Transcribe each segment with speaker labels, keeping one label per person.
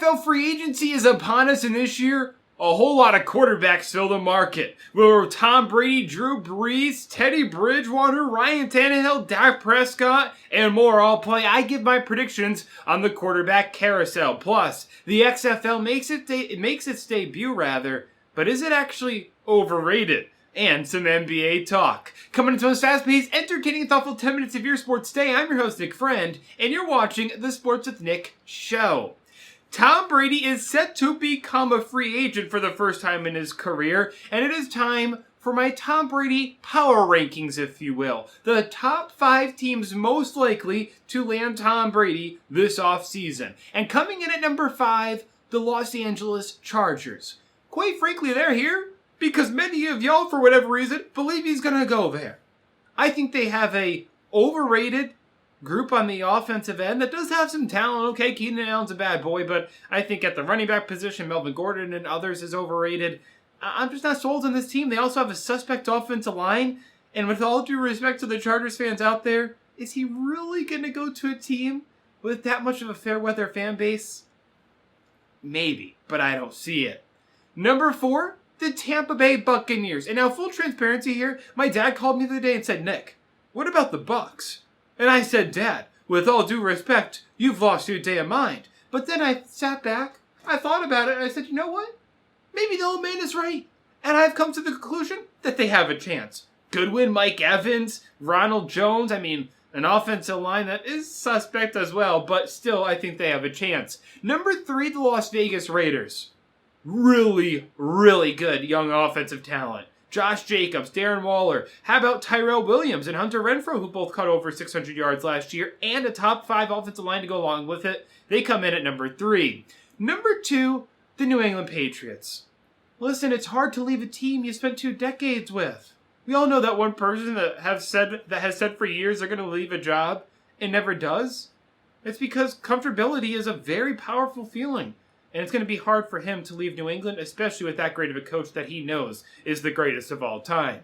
Speaker 1: NFL free agency is upon us, and this year, a whole lot of quarterbacks fill the market. Will Tom Brady, Drew Brees, Teddy Bridgewater, Ryan Tannehill, Dak Prescott, and more all play? I give my predictions on the quarterback carousel. Plus, the XFL makes its debut, but is it actually overrated? And some NBA talk. Coming into this fast-paced, entertaining, thoughtful 10 minutes of your sports day, I'm your host, Nick Friend, and you're watching the Sports with Nick show. Tom Brady is set to become a free agent for the first time in his career, and it is time for my Tom Brady power rankings, if you will. The top 5 teams most likely to land Tom Brady this offseason. And coming in at number 5, the Los Angeles Chargers. Quite frankly, they're here because many of y'all, for whatever reason, believe he's going to go there. I think they have a overrated group on the offensive end that does have some talent. Okay, Keenan Allen's a bad boy, but I think at the running back position, Melvin Gordon and others is overrated. I'm just not sold on this team. They also have a suspect offensive line, and with all due respect to the Chargers fans out there, is he really going to go to a team with that much of a fair weather fan base? Maybe, but I don't see it. Number 4, the Tampa Bay Buccaneers. And now, full transparency here, my dad called me the other day and said, Nick, what about the Bucs? And I said, Dad, with all due respect, you've lost your damn mind. But then I sat back, I thought about it, and I said, you know what? Maybe the old man is right. And I've come to the conclusion that they have a chance. Goodwin, Mike Evans, Ronald Jones, an offensive line that is suspect as well, but still I think they have a chance. Number 3, the Las Vegas Raiders. Really, really good young offensive talent. Josh Jacobs, Darren Waller. How about Tyrell Williams and Hunter Renfrow, who both caught over 600 yards last year, and a top 5 offensive line to go along with it? They come in at number 3. Number 2, the New England Patriots. Listen, it's hard to leave a team you spent 2 decades with. We all know that one person that has said for years they're going to leave a job and never does. It's because comfortability is a very powerful feeling. And it's going to be hard for him to leave New England, especially with that great of a coach that he knows is the greatest of all time.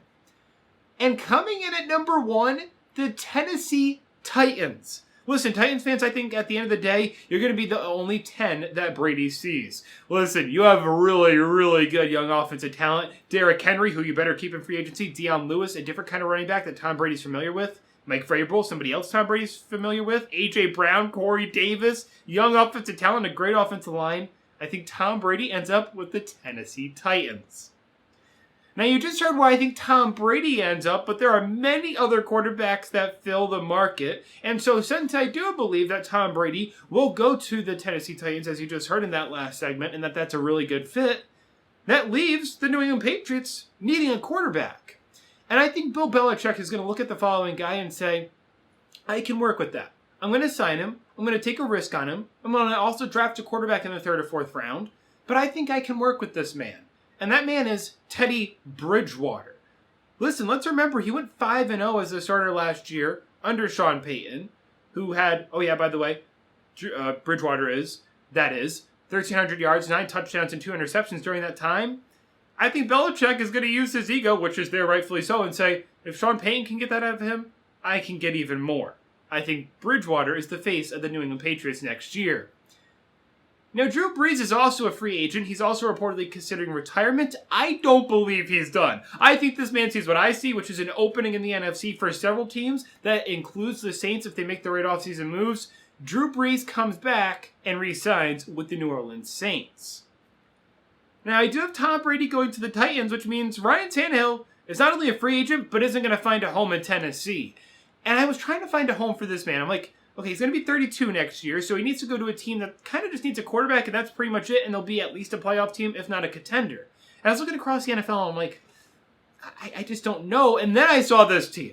Speaker 1: And coming in at number 1, the Tennessee Titans. Listen, Titans fans, I think at the end of the day, you're going to be the only 10 that Brady sees. Listen, you have a really, really good young offensive talent. Derrick Henry, who you better keep in free agency. Deion Lewis, a different kind of running back that Tom Brady's familiar with. Mike Vrabel, somebody else Tom Brady's familiar with. A.J. Brown, Corey Davis, young offensive talent, a great offensive line. I think Tom Brady ends up with the Tennessee Titans. Now, you just heard where I think Tom Brady ends up, but there are many other quarterbacks that fill the market. And so, since I do believe that Tom Brady will go to the Tennessee Titans, as you just heard in that last segment, and that that's a really good fit, that leaves the New England Patriots needing a quarterback. And I think Bill Belichick is going to look at the following guy and say, I can work with that. I'm going to sign him. I'm going to take a risk on him. I'm going to also draft a quarterback in the 3rd or 4th round. But I think I can work with this man. And that man is Teddy Bridgewater. Listen, let's remember he went 5-0 as a starter last year under Sean Payton, who had, Bridgewater is 1,300 yards, 9 touchdowns, and 2 interceptions during that time. I think Belichick is going to use his ego, which is there rightfully so, and say, if Sean Payton can get that out of him, I can get even more. I think Bridgewater is the face of the New England Patriots next year. Now, Drew Brees is also a free agent. He's also reportedly considering retirement. I don't believe he's done. I think this man sees what I see, which is an opening in the NFC for several teams. That includes the Saints if they make the right offseason moves. Drew Brees comes back and re-signs with the New Orleans Saints. Now, I do have Tom Brady going to the Titans, which means Ryan Tannehill is not only a free agent, but isn't going to find a home in Tennessee. And I was trying to find a home for this man. I'm like, okay, he's going to be 32 next year, so he needs to go to a team that kind of just needs a quarterback, and that's pretty much it, and they'll be at least a playoff team, if not a contender. And I was looking across the NFL, and I'm like, I just don't know. And then I saw this team,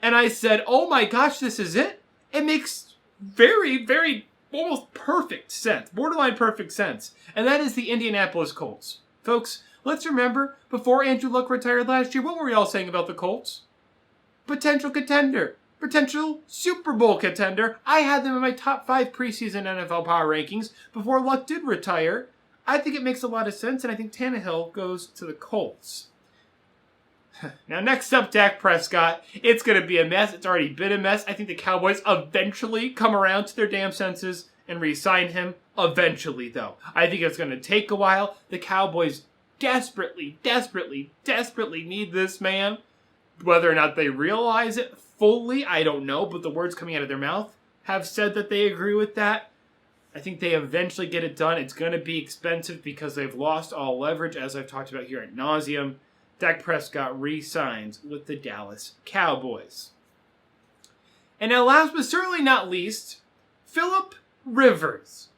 Speaker 1: and I said, oh my gosh, this is it? It makes very, very, almost perfect sense, borderline perfect sense, and that is the Indianapolis Colts. Folks, let's remember, before Andrew Luck retired last year, what were we all saying about the Colts? Potential contender. Potential Super Bowl contender. I had them in my top 5 preseason NFL power rankings before Luck did retire. I think it makes a lot of sense, and I think Tannehill goes to the Colts. Now, next up, Dak Prescott. It's going to be a mess. It's already been a mess. I think the Cowboys eventually come around to their damn senses and re-sign him. eventually, though. I think it's going to take a while. The Cowboys desperately need this man. Whether or not they realize it fully, I don't know, but the words coming out of their mouth have said that they agree with that. I think they eventually get it done. It's going to be expensive because they've lost all leverage, as I've talked about here ad nauseum. Dak Prescott re-signs with the Dallas Cowboys. And now last but certainly not least, Philip Rivers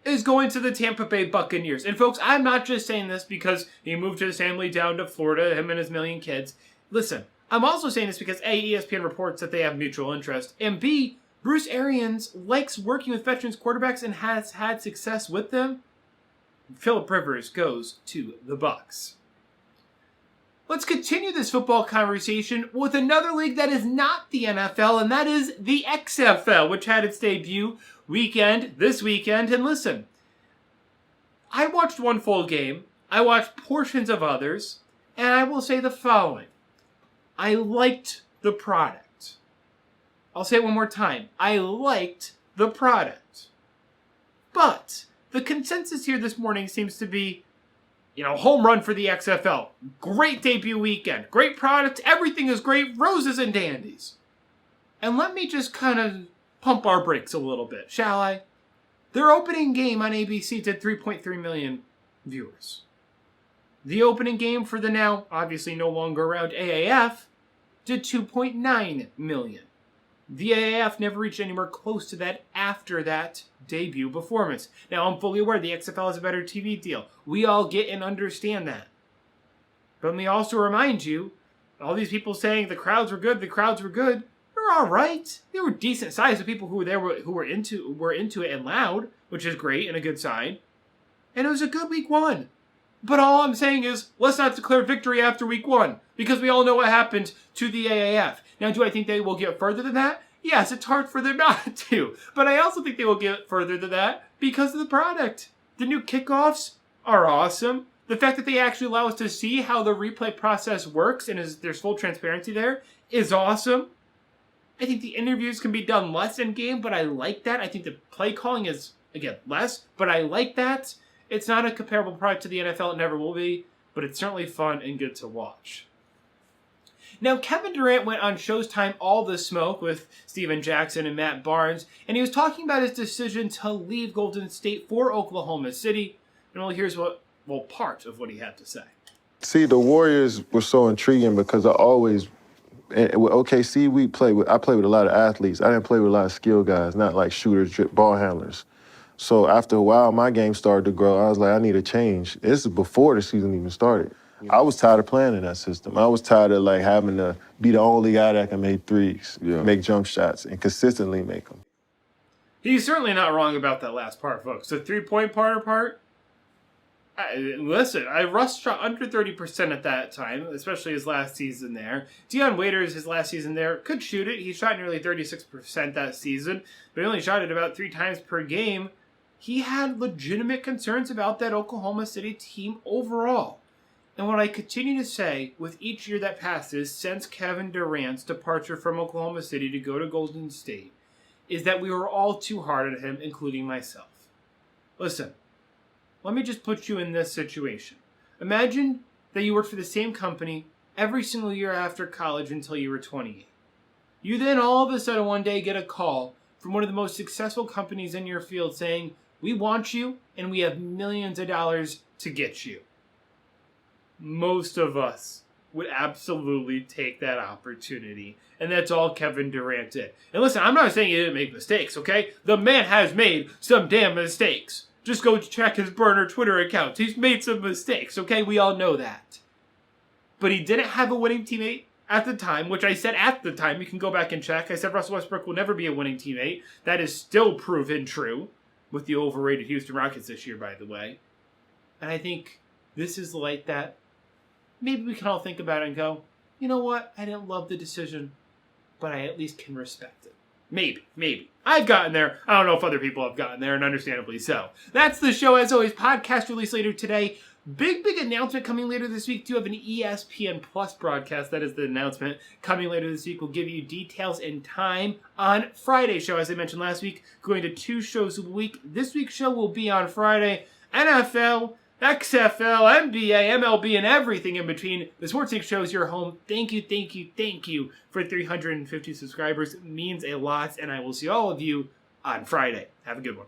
Speaker 1: is going to the Tampa Bay Buccaneers. And folks, I'm not just saying this because he moved his family down to Florida, him and his million kids. Listen, I'm also saying this because A, ESPN reports that they have mutual interest, and B, Bruce Arians likes working with veterans quarterbacks and has had success with them. Philip Rivers goes to the Bucs. Let's continue this football conversation with another league that is not the NFL, and that is the XFL, which had its debut this weekend. And listen, I watched one full game, I watched portions of others, and I will say the following. I liked the product. I'll say it one more time. I liked the product. But the consensus here this morning seems to be, home run for the XFL. Great debut weekend. Great product. Everything is great. Roses and dandies. And let me just kind of pump our brakes a little bit, shall I? Their opening game on ABC did 3.3 million viewers. The opening game for the now, obviously no longer around AAF, did 2.9 million. The AAF never reached anywhere close to that after that debut performance. Now, I'm fully aware the XFL has a better TV deal. We all get and understand that. But let me also remind you, all these people saying the crowds were good, they're all right. They were decent size. The people who were there who were into it and loud, which is great and a good sign. And it was a good week one. But all I'm saying is, let's not declare victory after week one, because we all know what happened to the AAF. Now, do I think they will get further than that? Yes, it's hard for them not to. But I also think they will get further than that because of the product. The new kickoffs are awesome. The fact that they actually allow us to see how the replay process works and there's full transparency there is awesome. I think the interviews can be done less in game, but I like that. I think the play calling is, again, less, but I like that. It's not a comparable product to the NFL. It never will be, but it's certainly fun and good to watch. Now, Kevin Durant went on Showtime All the Smoke with Steven Jackson and Matt Barnes, and he was talking about his decision to leave Golden State for Oklahoma City. And here's part of what he had to say.
Speaker 2: See, the Warriors were so intriguing because with OKC, I play with a lot of athletes. I didn't play with a lot of skill guys, not like shooters, ball handlers. So after a while, my game started to grow. I was like, I need a change. This is before the season even started. I was tired of playing in that system. I was tired of having to be the only guy that can make threes, make jump shots, and consistently make them.
Speaker 1: He's certainly not wrong about that last part, folks. The three-point part. Listen, Russ shot under 30% at that time, especially his last season there. Deion Waiters, his last season there, could shoot it. He shot nearly 36% that season, but he only shot it about 3 times per game. He had legitimate concerns about that Oklahoma City team overall. And what I continue to say with each year that passes since Kevin Durant's departure from Oklahoma City to go to Golden State is that we were all too hard on him, including myself. Listen, let me just put you in this situation. Imagine that you worked for the same company every single year after college until you were 28. You then all of a sudden one day get a call from one of the most successful companies in your field saying, we want you and we have millions of dollars to get you. Most of us would absolutely take that opportunity. And that's all Kevin Durant did. And listen, I'm not saying he didn't make mistakes, okay? The man has made some damn mistakes. Just go check his burner Twitter accounts. He's made some mistakes, okay? We all know that. But he didn't have a winning teammate at the time, which I said at the time. You can go back and check. I said Russell Westbrook will never be a winning teammate. That is still proven true with the overrated Houston Rockets this year, by the way. And I think this is like that. Maybe we can all think about it and go, you know what? I didn't love the decision, but I at least can respect it. Maybe. I've gotten there. I don't know if other people have gotten there, and understandably so. That's the show. As always, podcast release later today. Big announcement coming later this week. Do have an ESPN Plus broadcast. That is the announcement coming later this week. We'll give you details and time on Friday's show. As I mentioned last week, going to 2 shows a week. This week's show will be on Friday. NFL, XFL, NBA, MLB, and everything in between. The Sports Take Show is your home. Thank you for 350 subscribers. It means a lot, and I will see all of you on Friday. Have a good one.